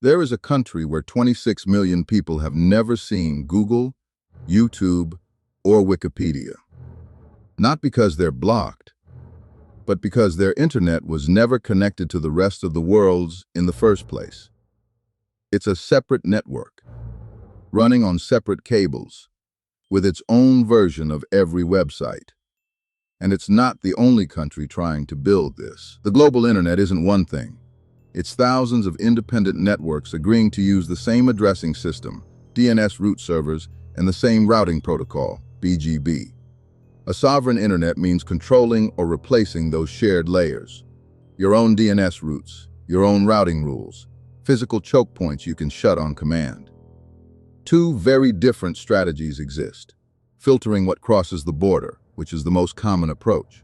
There is a country where 26 million people have never seen Google, YouTube, or Wikipedia. Not because they're blocked, but because their internet was never connected to the rest of the world's in the first place. It's a separate network, running on separate cables, with its own version of every website. And it's not the only country trying to build this. The global internet isn't one thing. It's thousands of independent networks agreeing to use the same addressing system, DNS root servers, and the same routing protocol, BGP. A sovereign internet means controlling or replacing those shared layers. Your own DNS routes, your own routing rules, physical choke points you can shut on command. Two very different strategies exist: filtering what crosses the border, which is the most common approach,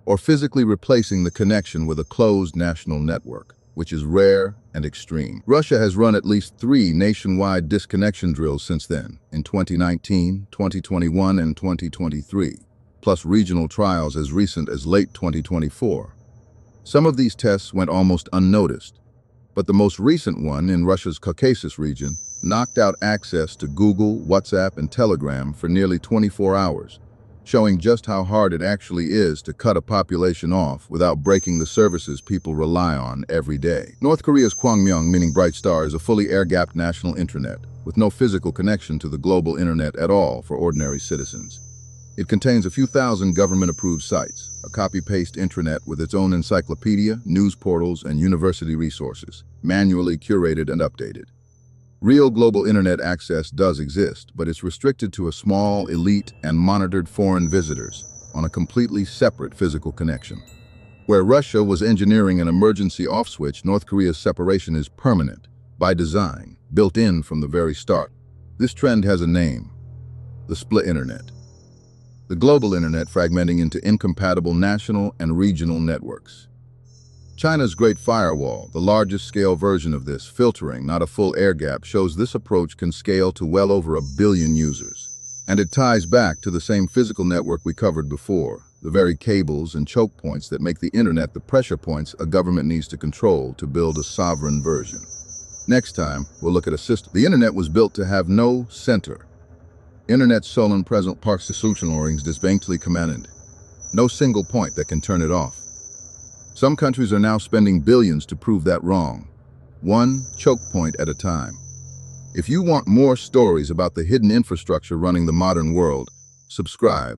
or physically replacing the connection with a closed national network, which is rare and extreme. Russia has run at least 3 nationwide disconnection drills since then, in 2019, 2021, and 2023, plus regional trials as recent as late 2024. Some of these tests went almost unnoticed, but the most recent one in Russia's Caucasus region knocked out access to Google, WhatsApp, and Telegram for nearly 24 hours, showing just how hard it actually is to cut a population off without breaking the services people rely on every day. North Korea's Kwangmyong, meaning bright star, is a fully air-gapped national intranet, with no physical connection to the global internet at all for ordinary citizens. It contains a few thousand government-approved sites, a copy-paste intranet with its own encyclopedia, news portals, and university resources, manually curated and updated. Real global internet access does exist, but it's restricted to a small, elite, and monitored foreign visitors on a completely separate physical connection. Where Russia was engineering an emergency off switch, North Korea's separation is permanent, by design, built in from the very start. This trend has a name: the split internet. The global internet fragmenting into incompatible national and regional networks. China's Great Firewall, the largest scale version of this, filtering, not a full air gap, shows this approach can scale to well over 1 billion users. And it ties back to the same physical network we covered before, the very cables and choke points that make the internet the pressure points a government needs to control to build a sovereign version. Next time, we'll look at a system. The internet was built to have no center. Internet solon present parks solutionorings disbankly commanded. No single point that can turn it off. Some countries are now spending billions to prove that wrong, one choke point at a time. If you want more stories about the hidden infrastructure running the modern world, subscribe.